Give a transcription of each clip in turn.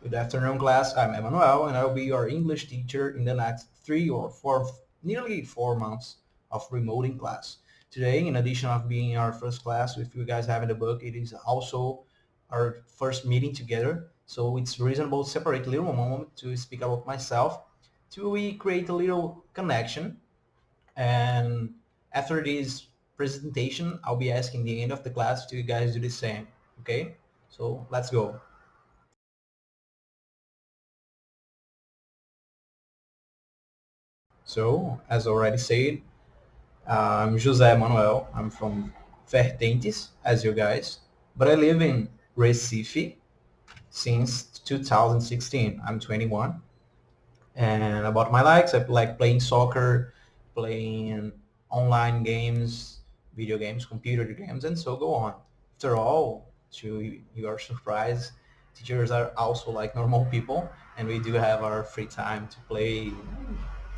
Good afternoon, class. I'm Emmanuel, and I'll be your English teacher in the next 3 or 4, nearly 4 months of remoting class. Today, in addition of being our first class with you guys having the book, it is also our first meeting together. So it's reasonable to separate a little moment to speak about myself, to we create a little connection. And after this presentation, I'll be asking the end of the class to you guys do the same. Okay? So let's go. So, as already said, I'm José Manuel. I'm from Vertentes, as you guys, but I live in Recife since 2016. I'm 21. And about my likes, I like playing soccer, playing online games, video games, computer games, and so go on. After all, to your surprise, teachers are also like normal people, and we do have our free time to play,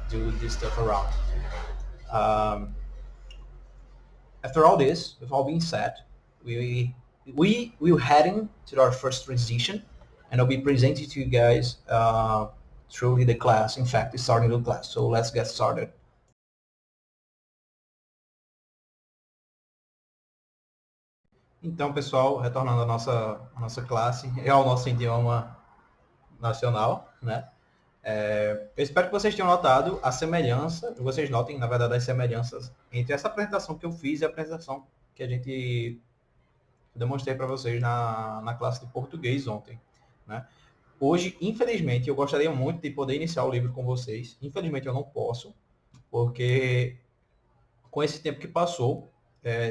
do this stuff around. Um, After all this, with all being said, we will heading to our first transition, and I'll be presenting to you guys through the class. In fact, starting the class. So let's get started. Então, pessoal, retornando à nossa classe, é ao nosso idioma nacional, né? Eu espero que vocês tenham notado a semelhança, vocês notem, na verdade, as semelhanças entre essa apresentação que eu fiz e a apresentação que a gente demonstrei para vocês na classe de português ontem, né? Hoje, infelizmente, eu gostaria muito de poder iniciar o livro com vocês. Infelizmente, eu não posso, porque com esse tempo que passou,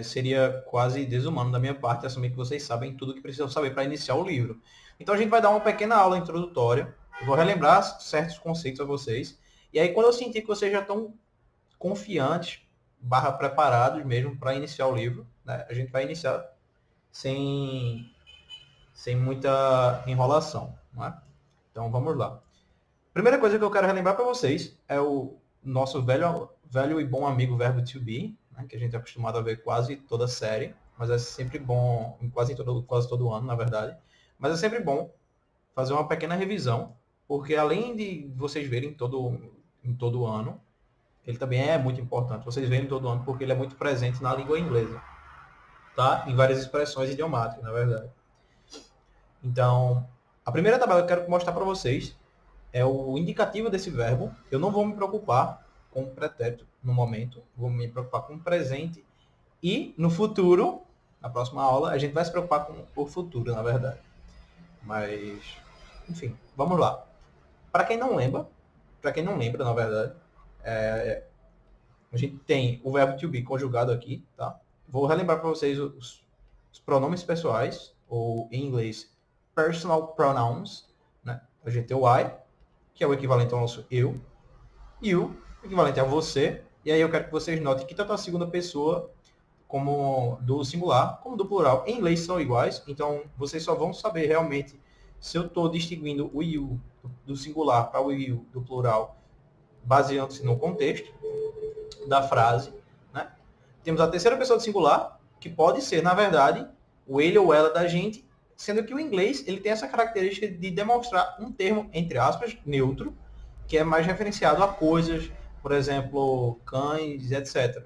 seria quase desumano da minha parte assumir que vocês sabem tudo o que precisam saber para iniciar o livro. Então, a gente vai dar uma pequena aula introdutória. Eu vou relembrar certos conceitos a vocês. E aí, quando eu sentir que vocês já estão confiantes, preparados mesmo para iniciar o livro, né, a gente vai iniciar sem muita enrolação. Não é? Então vamos lá. Primeira coisa que eu quero relembrar para vocês é o nosso velho e bom amigo verbo to be, né, que a gente é acostumado a ver quase toda a série, mas é sempre bom, quase todo ano, na verdade. Mas é sempre bom fazer uma pequena revisão, porque além de vocês verem em todo ano, ele também é muito importante. Vocês verem todo ano porque ele é muito presente na língua inglesa, tá? Em várias expressões idiomáticas, na verdade. Então, a primeira tabela que eu quero mostrar para vocês é o indicativo desse verbo. Eu não vou me preocupar com o pretérito no momento, vou me preocupar com o presente. E no futuro, na próxima aula, a gente vai se preocupar com o futuro, na verdade. Mas, enfim, vamos lá. Para quem não lembra, na verdade, a gente tem o verbo to be conjugado aqui, tá? Vou relembrar para vocês os pronomes pessoais, ou em inglês, personal pronouns, né? A gente tem o I, que é o equivalente ao nosso eu, you, equivalente a você, e aí eu quero que vocês notem que tanto a segunda pessoa como do singular, como do plural, em inglês são iguais, então vocês só vão saber realmente se eu estou distinguindo o you do singular para o you do plural, baseando-se no contexto da frase, né? Temos a terceira pessoa do singular, que pode ser, na verdade, o ele ou ela da gente, sendo que o inglês ele tem essa característica de demonstrar um termo, entre aspas, neutro, que é mais referenciado a coisas, por exemplo, cães, etc.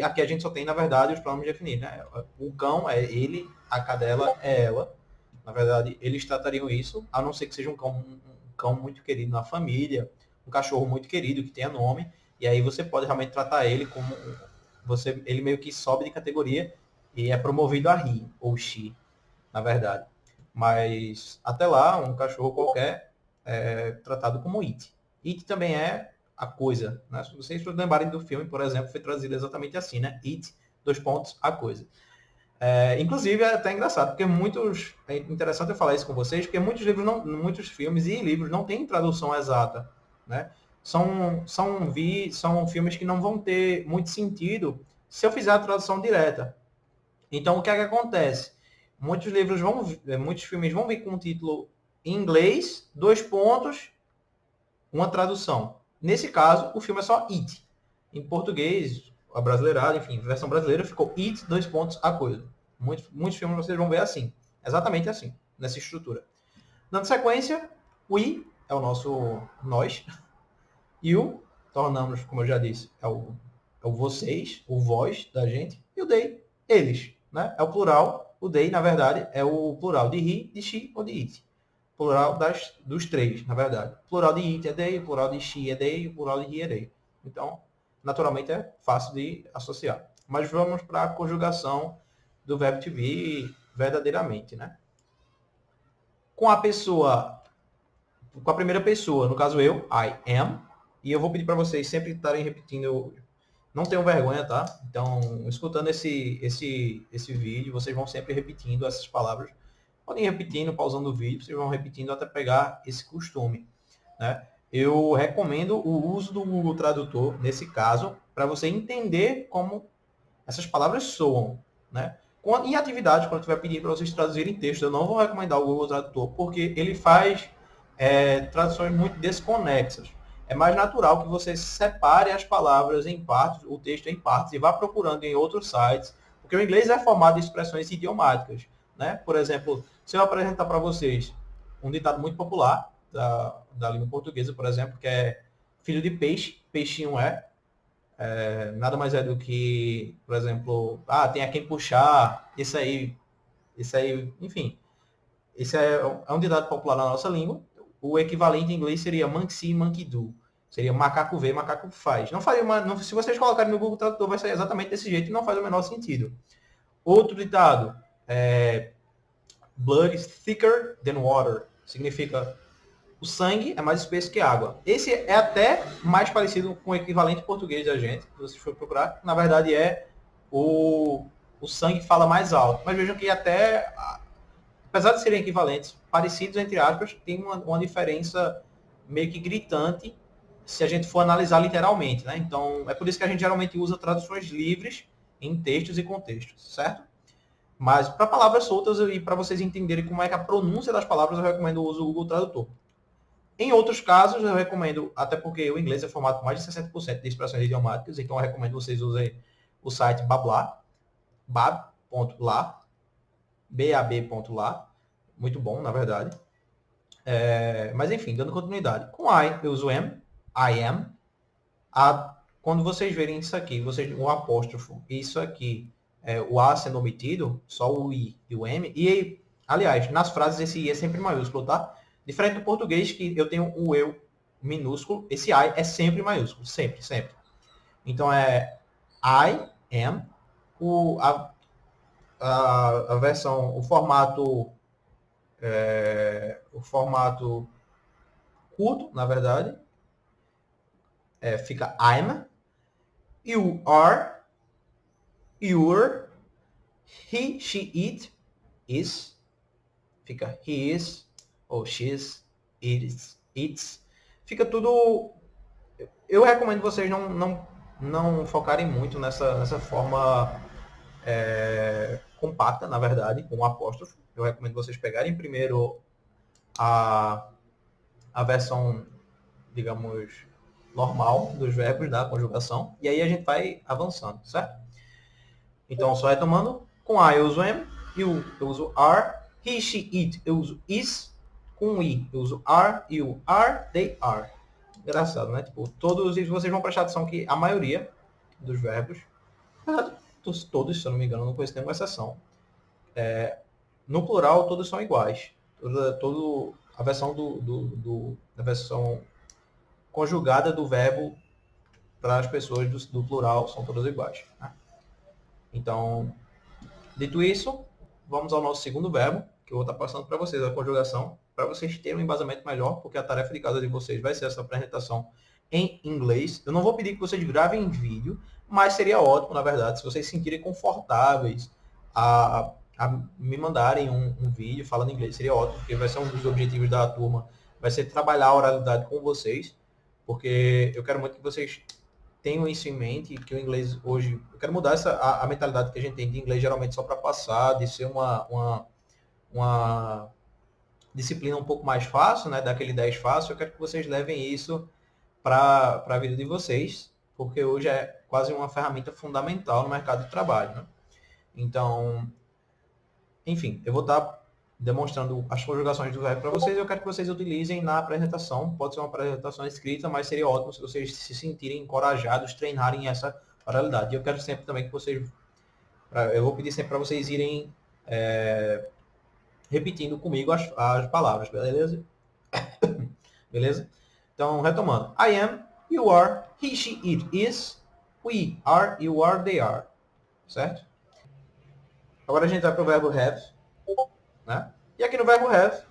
Aqui a gente só tem, na verdade, os pronomes definidos, né? O cão é ele, a cadela é ela. Na verdade, eles tratariam isso, a não ser que seja um cão muito querido na família, um cachorro muito querido que tenha nome, e aí você pode realmente tratar ele como ele meio que sobe de categoria e é promovido a he ou she, na verdade. Mas até lá, um cachorro qualquer é tratado como it. It também é a coisa, né? Se vocês lembrarem do filme, por exemplo, foi trazido exatamente assim, né? It, dois pontos, a coisa. Inclusive, é até engraçado, porque é interessante eu falar isso com vocês, porque muitos filmes e livros não têm tradução exata, né? São filmes que não vão ter muito sentido se eu fizer a tradução direta. Então, o que é que acontece? Muitos filmes vão vir com o título em inglês, dois pontos, uma tradução. Nesse caso, o filme é só It. Em português, a brasileirada, enfim, versão brasileira ficou It, dois pontos, a coisa. Muitos filmes vocês vão ver assim. Exatamente assim, nessa estrutura. Dando sequência, we é o nosso nós. You, tornamos, como eu já disse, é o vocês, o vós da gente. E o they, eles. Né? É o plural. O they, na verdade, é o plural de he, de she ou de it. Plural dos três, na verdade. O plural de it é they, o plural de she é they, o plural de he é they. Então, naturalmente, é fácil de associar. Mas vamos para a conjugação do verbo to be verdadeiramente, né? Com a pessoa, com a primeira pessoa, no caso eu, I am, e eu vou pedir para vocês sempre estarem repetindo, não tenham vergonha, tá? Então, escutando esse vídeo, vocês vão sempre repetindo essas palavras. Podem ir repetindo, pausando o vídeo, vocês vão repetindo até pegar esse costume, né? Eu recomendo o uso do Google Tradutor, nesse caso, para você entender como essas palavras soam, né? Em atividades, quando eu estiver pedindo para vocês traduzirem texto, eu não vou recomendar o Google Tradutor, porque ele faz traduções muito desconexas. É mais natural que você separe as palavras em partes, o texto em partes, e vá procurando em outros sites, porque o inglês é formado de expressões idiomáticas, né? Por exemplo, se eu apresentar para vocês um ditado muito popular da língua portuguesa, por exemplo, que é filho de peixe, peixinho é, nada mais é do que, por exemplo, tem a quem puxar, isso aí, enfim, esse é um ditado popular na nossa língua. O equivalente em inglês seria monkey see, monkey do. Seria macaco vê, macaco faz. Não faria se vocês colocarem no Google Tradutor, vai sair exatamente desse jeito e não faz o menor sentido. Outro ditado, blood is thicker than water. Significa o sangue é mais espesso que água. Esse é até mais parecido com o equivalente português da gente, se vocês for procurar. Na verdade, é o sangue fala mais alto. Mas vejam que até, apesar de serem equivalentes, parecidos entre aspas, tem uma diferença meio que gritante se a gente for analisar literalmente, né? Então, é por isso que a gente geralmente usa traduções livres em textos e contextos, certo? Mas para palavras soltas e para vocês entenderem como é que a pronúncia das palavras, eu recomendo o uso do Google Tradutor. Em outros casos, eu recomendo, até porque o inglês é formado por mais de 60% de expressões idiomáticas, então eu recomendo que vocês usem o site Babla, bab.la, bab.la, muito bom, na verdade. Mas enfim, dando continuidade. Com I, eu uso am, I am. Quando vocês verem isso aqui, o apóstrofo, isso aqui, o A sendo omitido, só o I e o M. E, aliás, nas frases esse I é sempre maiúsculo, tá? Diferente do português, que eu tenho o eu minúsculo, esse I é sempre maiúsculo, sempre, sempre. Então é I am, a versão, o formato curto, na verdade, fica I'm, you are, your, he, she, it, is, fica he is, ou she's, it is, it's, fica tudo. Eu recomendo vocês não focarem muito nessa forma compacta, na verdade, com o apóstrofo. Eu recomendo vocês pegarem primeiro a versão, digamos, normal dos verbos da conjugação, e aí a gente vai avançando, certo? Então, só retomando, com I eu uso am, you eu uso are, he, she, it eu uso is, com I eu uso are, you are, they are. Engraçado, né? Tipo, todos vocês vão prestar atenção que a maioria dos verbos, todos, se eu não me engano, não conheço nenhuma exceção. No plural, todos são iguais. A versão a versão conjugada do verbo para as pessoas do plural são todas iguais. Né? Então, dito isso, vamos ao nosso segundo verbo, que eu vou estar passando para vocês a conjugação, para vocês terem um embasamento melhor, porque a tarefa de casa de vocês vai ser essa apresentação em inglês. Eu não vou pedir que vocês gravem vídeo, mas seria ótimo, na verdade, se vocês se sentirem confortáveis a me mandarem um vídeo falando inglês. Seria ótimo, porque vai ser um dos objetivos da turma, vai ser trabalhar a oralidade com vocês, porque eu quero muito que vocês tenham isso em mente, que o inglês hoje, eu quero mudar a mentalidade que a gente tem de inglês geralmente só para passar, de ser uma disciplina um pouco mais fácil, né, daquele 10 fácil. Eu quero que vocês levem isso para a vida de vocês, porque hoje é quase uma ferramenta fundamental no mercado de trabalho. Né? Então, enfim, eu vou estar demonstrando as conjugações do verbo para vocês. Eu quero que vocês utilizem na apresentação. Pode ser uma apresentação escrita, mas seria ótimo se vocês se sentirem encorajados, treinarem essa oralidade. E eu quero sempre também que vocês... Eu vou pedir sempre para vocês irem repetindo comigo as palavras, beleza? Beleza? Então, retomando. I am, you are, he, she, it is, we are, you are, they are. Certo? Agora a gente vai para o verbo have. Né? E aqui no verbo have,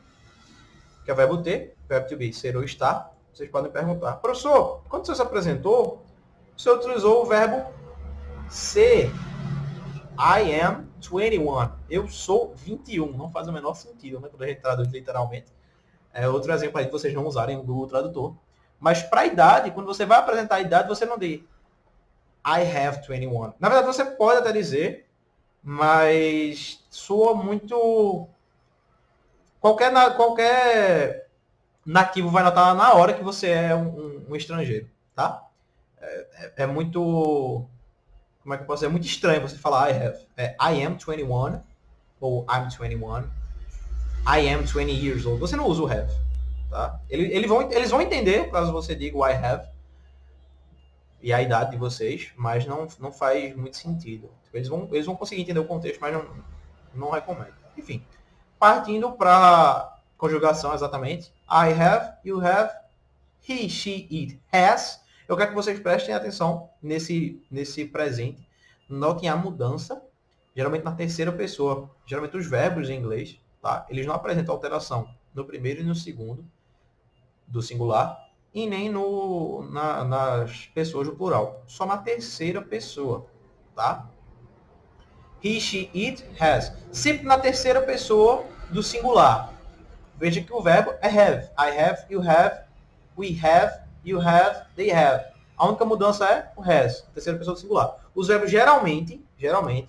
que é o verbo ter, verbo to be, ser ou estar, vocês podem perguntar: professor, quando você se apresentou, você utilizou o verbo ser. I am 21. Eu sou 21. Não faz o menor sentido, né? Quando a gente traduz literalmente. É outro exemplo aí que vocês não usarem o Google Tradutor. Mas para a idade, quando você vai apresentar a idade, você não diz I have 21. Na verdade, você pode até dizer, mas soa muito... Qualquer nativo vai notar na hora que você é um estrangeiro, tá? É muito... Como é que eu posso dizer? É muito estranho você falar I have. I am 21 ou I'm 21. I am 20 years old. Você não usa o have. Tá? Eles vão entender caso você diga o I have e a idade de vocês, mas não faz muito sentido. Eles vão conseguir entender o contexto, mas não recomendo. Enfim, partindo para conjugação exatamente. I have, you have, he, she, it, has. Eu quero que vocês prestem atenção nesse presente. Notem a mudança, geralmente na terceira pessoa. Geralmente os verbos em inglês, tá? Eles não apresentam alteração no primeiro e no segundo do singular e nem nas pessoas do plural. Só na terceira pessoa, tá? He, she, it, has. Sempre na terceira pessoa do singular. Veja que o verbo é have. I have, you have, we have, you have, they have. A única mudança é o has, terceira pessoa do singular. Os verbos geralmente,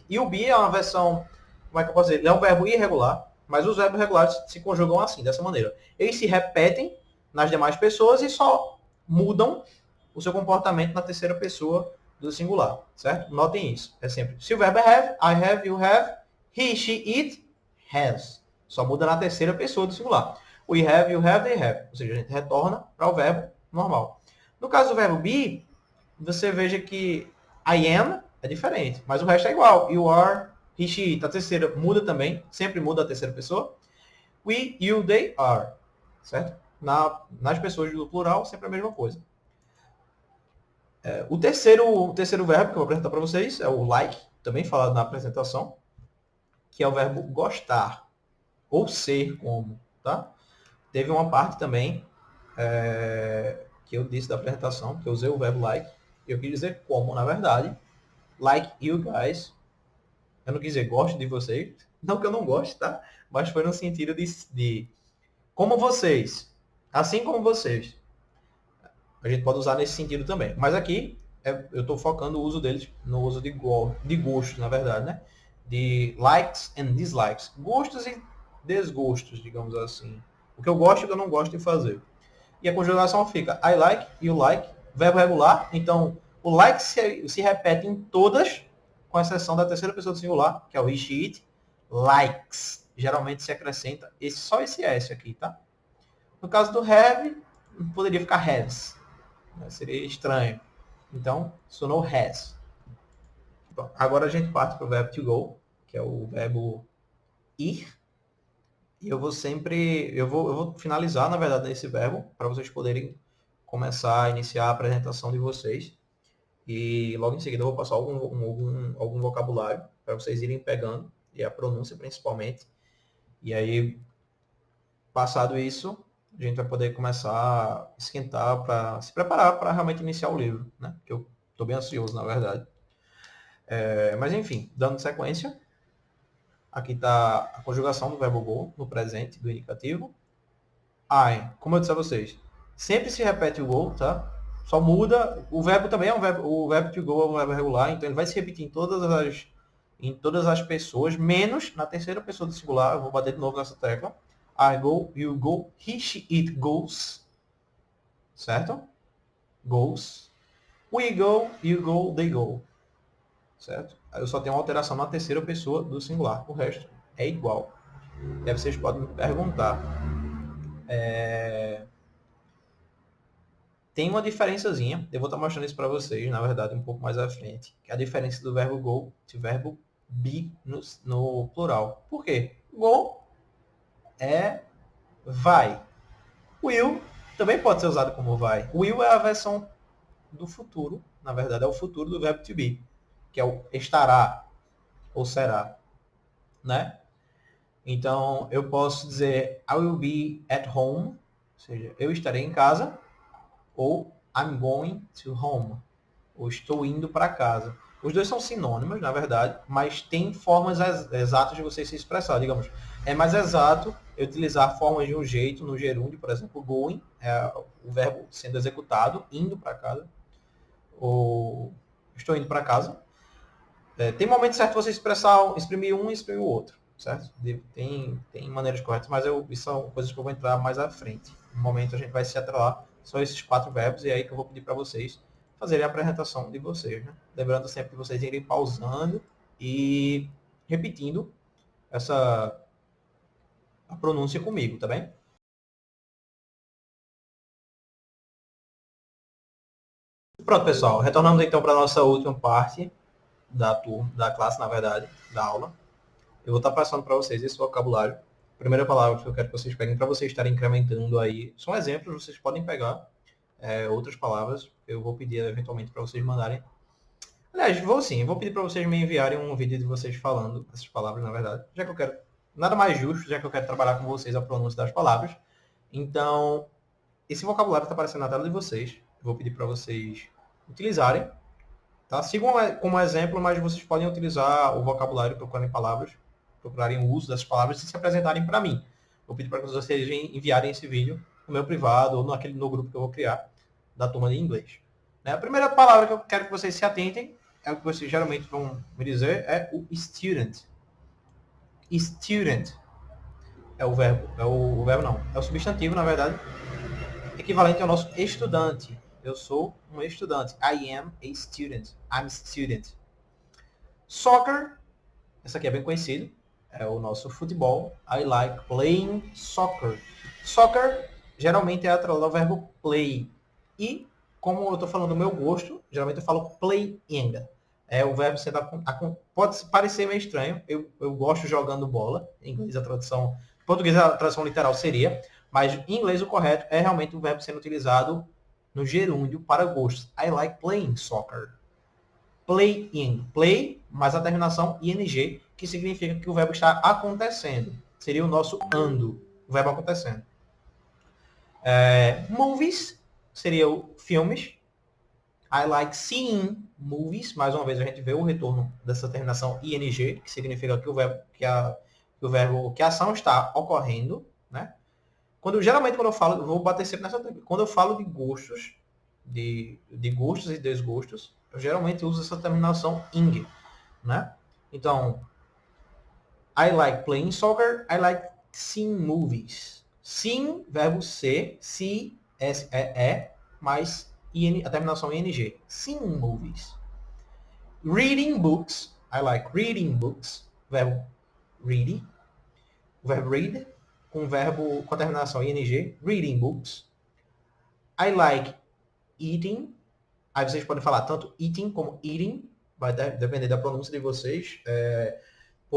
e o be é uma versão, como é que eu posso dizer? Ele é um verbo irregular, mas os verbos regulares se conjugam assim, dessa maneira. Eles se repetem nas demais pessoas e só mudam o seu comportamento na terceira pessoa do singular, certo? Notem isso. É sempre. Se o verbo é have, I have, you have, he, she, it, has. Só muda na terceira pessoa do singular. We have, you have, they have. Ou seja, a gente retorna para o verbo normal. No caso do verbo be, você veja que I am é diferente, mas o resto é igual. You are, he, she, it. A terceira muda também, sempre muda a terceira pessoa. We, you, they are. Certo? Nas pessoas do plural, sempre a mesma coisa. O terceiro verbo que eu vou apresentar para vocês é o like, também falado na apresentação, que é o verbo gostar, ou ser como, tá? Teve uma parte também que eu disse da apresentação, que eu usei o verbo like, e eu quis dizer como, na verdade. Like you guys. Eu não quis dizer gosto de vocês, não que eu não goste, tá? Mas foi no sentido de como vocês, assim como vocês. A gente pode usar nesse sentido também. Mas aqui, eu estou focando o uso deles no uso de gostos, na verdade, né? De likes and dislikes. Gostos e desgostos, digamos assim. O que eu gosto e o que eu não gosto de fazer. E a conjugação fica I like, you like, verbo regular. Então, o like se repete em todas, com exceção da terceira pessoa do singular, que é o he, she, it. Likes. Geralmente se acrescenta só esse S aqui, tá? No caso do have, poderia ficar has. Seria estranho. Então, sonou has. Bom, agora a gente parte para o verbo to go, que é o verbo ir. E eu vou finalizar, na verdade, nesse verbo, para vocês poderem começar a iniciar a apresentação de vocês. E logo em seguida eu vou passar algum vocabulário para vocês irem pegando, e a pronúncia principalmente. E aí, passado isso, a gente vai poder começar a esquentar para se preparar para realmente iniciar o livro, né? Que eu estou bem ansioso, na verdade. Mas enfim, dando sequência, aqui está a conjugação do verbo go no presente do indicativo. I, como eu disse a vocês, sempre se repete o go, tá? Só muda, o verbo também é o verbo to go é um verbo regular, então ele vai se repetir em todas as pessoas, menos na terceira pessoa do singular. Eu vou bater de novo nessa tecla. I go, you go, he, she, it goes. Certo? Goes. We go, you go, they go. Certo? Eu só tenho uma alteração na terceira pessoa do singular. O resto é igual. E aí vocês podem me perguntar. Tem uma diferençazinha, eu vou estar mostrando isso para vocês, na verdade, um pouco mais à frente, que é a diferença do verbo go e do verbo be no plural. Por quê? Go é vai. Will também pode ser usado como vai. Will é a versão do futuro, na verdade, é o futuro do verbo to be, que é o estará ou será, né? Então, eu posso dizer I will be at home, ou seja, eu estarei em casa, ou I'm going to home, ou estou indo para casa. Os dois são sinônimos, na verdade, mas tem formas exatas de você se expressar. Digamos, é mais exato eu utilizar formas de um jeito no gerúndio, por exemplo, going, é o verbo sendo executado, indo para casa, ou estou indo para casa. Tem momento certo você exprimir um e exprimir o outro, certo? Tem maneiras corretas, mas isso são coisas que eu vou entrar mais à frente. No momento a gente vai se atrelar só esses 4 verbos e é aí que eu vou pedir para vocês fazerem a apresentação de vocês, né? Lembrando sempre de vocês irem pausando e repetindo a pronúncia comigo, tá bem? Pronto, pessoal. Retornamos então para a nossa última parte da classe, na verdade, da aula. Eu vou estar passando para vocês esse vocabulário. A primeira palavra que eu quero que vocês peguem para vocês estarem incrementando aí. São exemplos, vocês podem pegar outras palavras. Eu vou pedir eventualmente para vocês mandarem. Aliás, vou pedir para vocês me enviarem um vídeo de vocês falando essas palavras, na verdade. Já que eu quero. Nada mais justo, já que eu quero trabalhar com vocês a pronúncia das palavras. Então, esse vocabulário está aparecendo na tela de vocês. Eu vou pedir para vocês utilizarem. Tá? Sigam como exemplo, mas vocês podem utilizar o vocabulário, procurarem o uso dessas palavras e se apresentarem para mim. Vou pedir para que vocês enviarem esse vídeo no meu privado ou no grupo que eu vou criar da turma de inglês. Né? A primeira palavra que eu quero que vocês se atentem, é o que vocês geralmente vão me dizer, é o student. Student é o verbo, é o substantivo, na verdade, equivalente ao nosso estudante. Eu sou um estudante. I am a student. I'm a student. Soccer, essa aqui é bem conhecida, é o nosso futebol. I like playing soccer. Soccer geralmente é atrelado ao verbo play. E, como eu estou falando do meu gosto, geralmente eu falo playing. É o verbo sendo pode parecer meio estranho. Eu gosto jogando bola. Em inglês a tradução, em português a tradução literal seria, mas em inglês o correto é realmente o verbo sendo utilizado no gerúndio para gostos. I like playing soccer. Playing. Play, mais a terminação ing, que significa que o verbo está acontecendo. Seria o nosso ando, o verbo acontecendo. Movies seria o filmes. I like seeing movies. Mais uma vez a gente vê o retorno dessa terminação ing, que significa que que a ação está ocorrendo, né? Geralmente quando eu falo, eu vou bater sempre nessa tecla. Quando eu falo de gostos, de gostos e desgostos, eu geralmente uso essa terminação ing, né? Então, I like playing soccer, I like seeing movies. Seeing, verbo ser, see, S-E-E, mais a terminação ing. Seeing movies. Reading books, I like reading books, verbo read, o verbo read, com a terminação ing, reading books. I like eating, aí vocês podem falar tanto eating como eating, vai depender da pronúncia de vocês.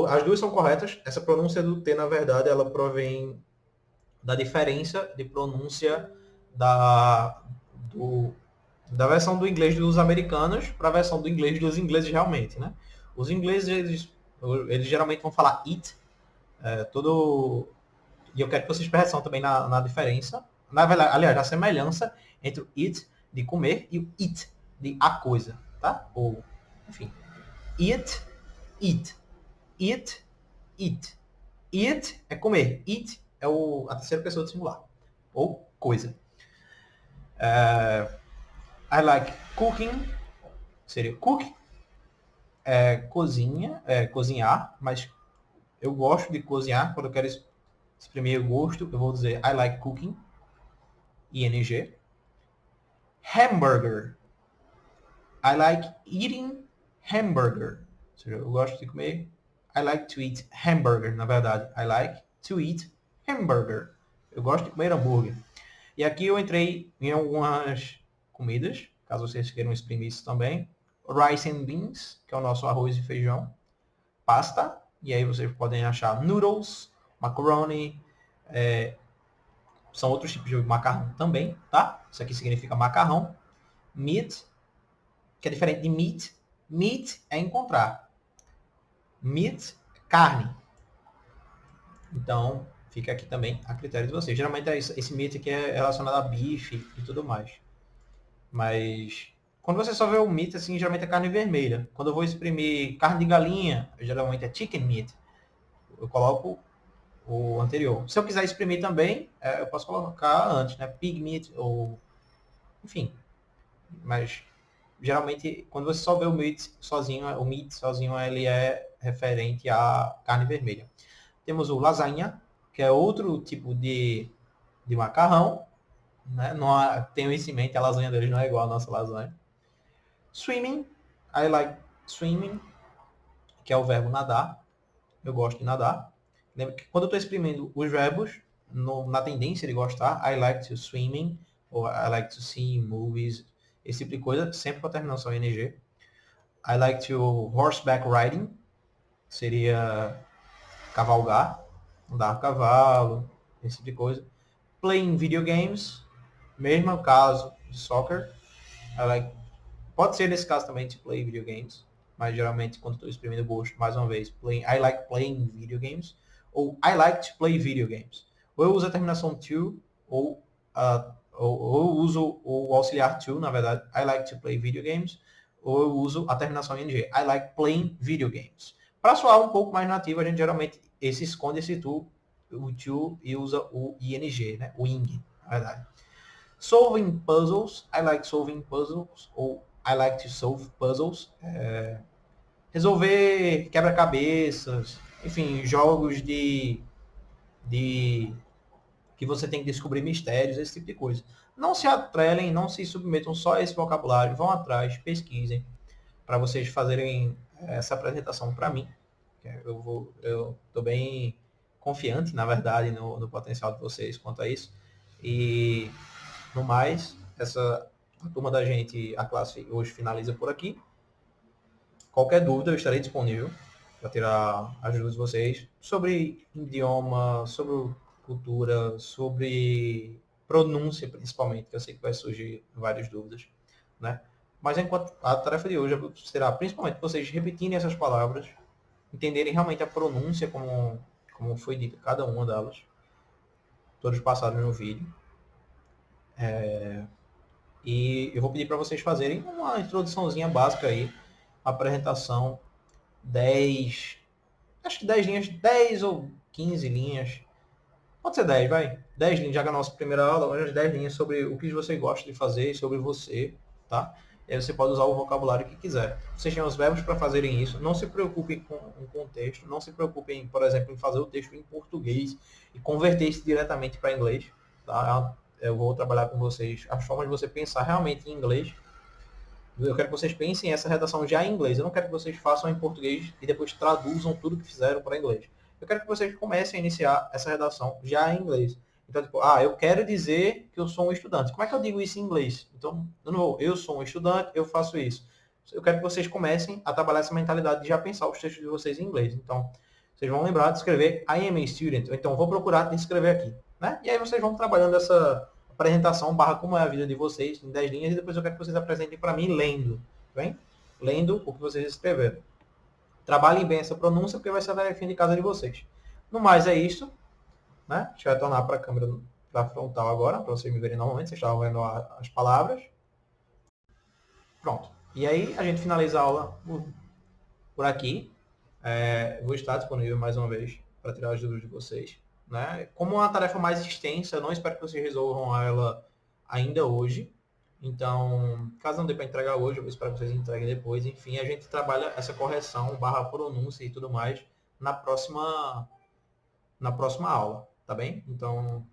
As duas são corretas. Essa pronúncia do T, na verdade, ela provém da diferença de pronúncia da versão do inglês dos americanos para a versão do inglês dos ingleses realmente, né? Os ingleses, eles geralmente vão falar eat, e eu quero que vocês prestem atenção também na diferença, aliás, na semelhança entre o eat, de comer, e o eat, de a coisa, tá? Ou, enfim, eat, eat, eat, eat. Eat é comer, eat é a terceira pessoa do singular, ou coisa. I like cooking, seria cook, cozinhar, mas eu gosto de cozinhar. Quando eu quero exprimir o gosto, eu vou dizer I like cooking, ing. Hamburger, I like eating hamburger, ou seja, eu gosto de comer. I like to eat hamburger, na verdade. I like to eat hamburger. Eu gosto de comer hambúrguer. E aqui eu entrei em algumas comidas, caso vocês queiram exprimir isso também. Rice and beans, que é o nosso arroz e feijão. Pasta, e aí vocês podem achar noodles, macaroni, são outros tipos de macarrão também, tá? Isso aqui significa macarrão. Meat, que é diferente de meat. Meat é encontrar. Meat, carne. Então, fica aqui também a critério de vocês. Geralmente esse meat aqui é relacionado a bife e tudo mais. Mas quando você só vê o meat, assim, geralmente é carne vermelha. Quando eu vou exprimir carne de galinha, geralmente é chicken meat. Eu coloco o anterior. Se eu quiser exprimir também, eu posso colocar antes, né? Pig meat ou... Enfim. Mas geralmente, quando você só vê o meat sozinho, ele é referente à carne vermelha. Temos o lasanha, que é outro tipo de macarrão. Né? Não tenho isso em mente, a lasanha deles não é igual à nossa lasanha. Swimming, I like swimming, que é o verbo nadar. Eu gosto de nadar. Lembra que quando eu estou exprimindo os verbos, na tendência de gostar, I like to swimming, ou I like to see movies, esse tipo de coisa, sempre com a terminação em ing. I like to horseback riding, seria cavalgar, andar a cavalo, esse tipo de coisa. Playing video games, mesmo caso de soccer. Pode ser nesse caso também de play video games, mas geralmente quando estou exprimindo gosto, mais uma vez, I like playing video games, ou I like to play video games. Ou eu uso a terminação to, ou eu uso o auxiliar to, na verdade, I like to play video games, ou eu uso a terminação ing, I like playing video games. Para soar um pouco mais nativo, a gente geralmente esconde esse to, o to, e usa o ing, né? O ing, na verdade. Solving puzzles, I like solving puzzles, ou I like to solve puzzles. Resolver quebra-cabeças, enfim, jogos de que você tem que descobrir mistérios, esse tipo de coisa. Não se atrelem, não se submetam só a esse vocabulário, vão atrás, pesquisem, para vocês fazerem essa apresentação para mim. Eu estou bem confiante, na verdade, no potencial de vocês quanto a isso. E, no mais, a turma da gente, a classe hoje finaliza por aqui. Qualquer dúvida, eu estarei disponível para tirar as dúvidas de vocês sobre idioma, sobre cultura, sobre pronúncia, principalmente, que eu sei que vai surgir várias dúvidas, né? Mas enquanto a tarefa de hoje será principalmente vocês repetirem essas palavras, entenderem realmente a pronúncia como foi dita cada uma delas, todos passados no vídeo. E eu vou pedir para vocês fazerem uma introduçãozinha básica aí, apresentação, 10, acho que 10 linhas, 10 ou 15 linhas, pode ser 10, vai, 10 linhas, já que é a nossa primeira aula, umas 10 linhas sobre o que você gosta de fazer, sobre você, tá? E aí você pode usar o vocabulário que quiser. Vocês têm os verbos para fazerem isso, não se preocupem com o contexto, não se preocupem, por exemplo, em fazer o texto em português e converter isso diretamente para inglês, tá? Eu vou trabalhar com vocês as formas de você pensar realmente em inglês. Eu quero que vocês pensem essa redação já em inglês. Eu não quero que vocês façam em português e depois traduzam tudo que fizeram para inglês. Eu quero que vocês comecem a iniciar essa redação já em inglês. Então, tipo, eu quero dizer que eu sou um estudante. Como é que eu digo isso em inglês? Então, eu sou um estudante, eu faço isso. Eu quero que vocês comecem a trabalhar essa mentalidade de já pensar os textos de vocês em inglês. Então, vocês vão lembrar de escrever I am a student. Ou então, vou procurar escrever aqui. Né? E aí vocês vão trabalhando essa apresentação barra como é a vida de vocês em 10 linhas e depois eu quero que vocês apresentem para mim lendo, bem? Lendo o que vocês escreveram. Trabalhem bem essa pronúncia porque vai ser a tarefa de casa de vocês. No mais é isso, né? Deixa eu retornar para a câmera da frontal agora, para vocês me verem normalmente, vocês estavam vendo as palavras. Pronto. E aí a gente finaliza a aula por aqui. Vou estar disponível mais uma vez para tirar as dúvidas de vocês. Né? Como é uma tarefa mais extensa, eu não espero que vocês resolvam ela ainda hoje. Então, caso não dê para entregar hoje, eu vou esperar que vocês entreguem depois. Enfim, a gente trabalha essa correção, barra pronúncia e tudo mais na próxima aula, tá bem? Então,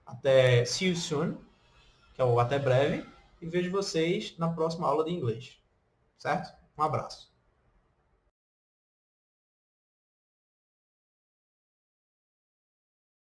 até see you soon, que é o até breve, e vejo vocês na próxima aula de inglês. Certo? Um abraço.